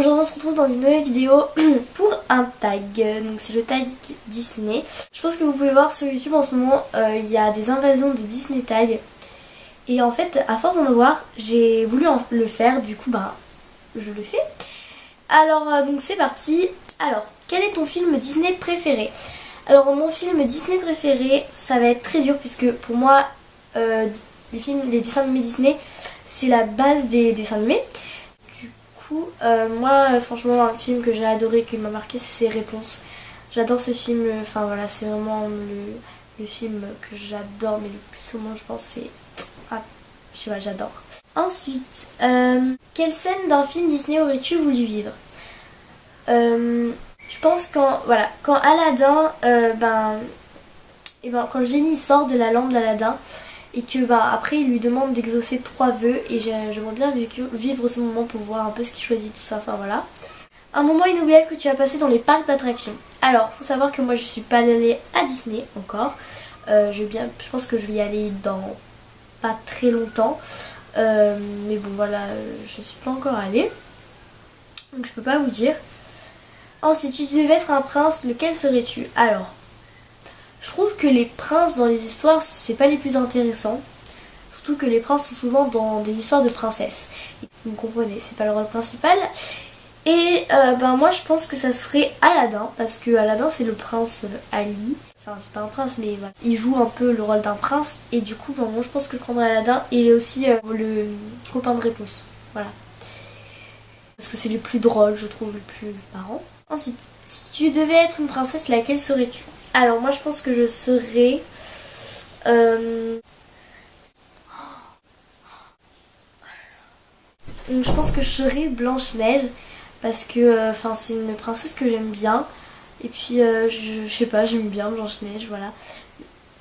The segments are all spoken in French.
Aujourd'hui on se retrouve dans une nouvelle vidéo pour un tag, donc c'est le tag Disney. Je pense que vous pouvez voir sur YouTube en ce moment, il y a des invasions de Disney tag. Et en fait, à force d'en voir, j'ai voulu le faire, du coup je le fais. Alors donc c'est parti. Alors, quel est ton film Disney préféré? Alors mon film Disney préféré, ça va être très dur puisque pour moi, les dessins animés Disney, c'est la base des dessins animés. Du coup, moi franchement un film que j'ai adoré, qui m'a marqué, c'est Réponse. J'adore ce film, enfin voilà, c'est vraiment le film que j'adore, mais le plus au monde je pense c'est... Ah, je sais pas, j'adore. Ensuite, quelle scène d'un film Disney aurais-tu voulu vivre? Je pense quand Aladdin, quand le génie sort de la lampe d'Aladdin et que après il lui demande d'exaucer 3 vœux, et j'aimerais bien vivre ce moment pour voir un peu ce qu'il choisit, tout ça, enfin voilà. Un moment inoubliable que tu as passé dans les parcs d'attractions. Alors, faut savoir que moi je suis pas allée à Disney encore. Je pense que je vais y aller dans pas très longtemps. Mais bon voilà, je suis pas encore allée. Donc je peux pas vous dire. Ensuite, si tu devais être un prince, lequel serais-tu? Alors, je trouve que les princes dans les histoires, c'est pas les plus intéressants. Surtout que les princes sont souvent dans des histoires de princesses. Vous me comprenez, c'est pas le rôle principal. Et moi je pense que ça serait Aladdin, parce que Aladdin c'est le prince Ali. Enfin c'est pas un prince mais voilà. Il joue un peu le rôle d'un prince, et du coup moi je pense que je prendrais Aladdin, et il est aussi le copain de Réponse. Voilà. Parce que c'est le plus drôle, je trouve, le plus marrant. Ensuite, si tu devais être une princesse, laquelle serais-tu? Alors moi je pense que je serais... je pense que je serais Blanche-Neige, parce que c'est une princesse que j'aime bien. Et puis je sais pas, j'aime bien Blanche-Neige, voilà.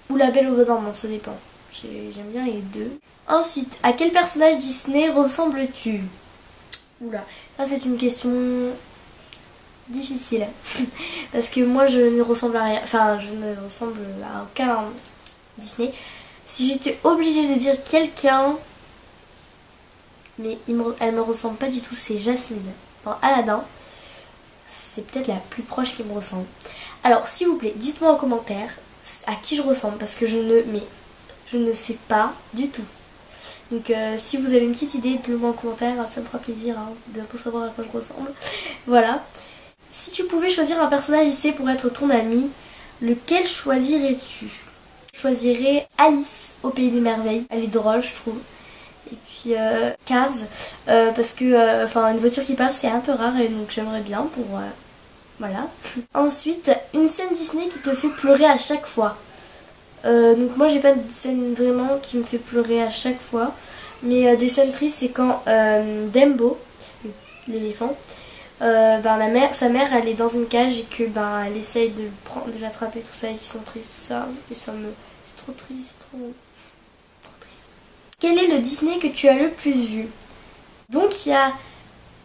Ou La Belle au Bois dormant, ça dépend. J'aime bien les deux. Ensuite, à quel personnage Disney ressembles-tu? Oula, ça c'est une question difficile. Parce que moi je ne ressemble à rien. Enfin, je ne ressemble à aucun Disney. Si j'étais obligée de dire quelqu'un, mais elle me ressemble pas du tout, c'est Jasmine. Dans Aladdin, c'est peut-être la plus proche qui me ressemble. Alors s'il vous plaît, dites-moi en commentaire à qui je ressemble, parce que je ne sais pas du tout. Donc si vous avez une petite idée, dites-le moi en commentaire, ça me fera plaisir de savoir à quoi je ressemble. Voilà. Si tu pouvais choisir un personnage ici pour être ton ami, lequel choisirais-tu? Je choisirais Alice au Pays des Merveilles. Elle est drôle, je trouve. Et puis Cars, parce que une voiture qui parle c'est un peu rare, et donc j'aimerais bien pour... voilà. Ensuite, une scène Disney qui te fait pleurer à chaque fois. Donc moi j'ai pas de scène vraiment qui me fait pleurer à chaque fois, mais des scènes tristes, c'est quand Dumbo, l'éléphant, sa mère elle est dans une cage, et que elle essaye de l'attraper, tout ça, et qu'ils sont tristes, tout ça, et c'est trop triste, trop triste. Quel est le Disney que tu as le plus vu? Donc il y a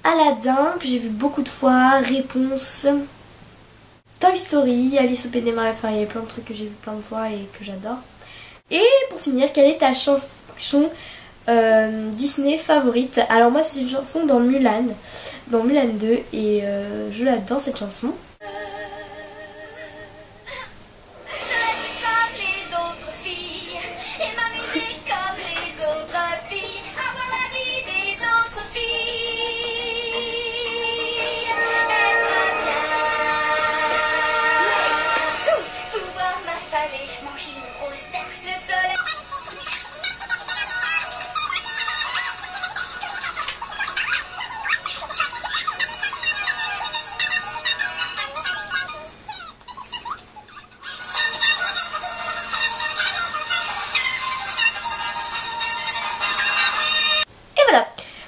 Aladdin que j'ai vu beaucoup de fois, Réponse, Toy Story, Alice au Pays des Merveilles, il y a plein de trucs que j'ai vu plein de fois et que j'adore. Et pour finir, quelle est ta chanson Disney favorite? Alors moi c'est une chanson dans Mulan 2, et je l'adore cette chanson.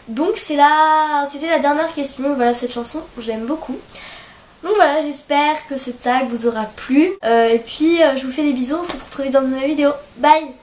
Donc c'était la dernière question. Voilà, cette chanson, je l'aime beaucoup. Donc voilà, j'espère que ce tag vous aura plu. Et puis je vous fais des bisous, on se retrouve très vite dans une nouvelle vidéo. Bye!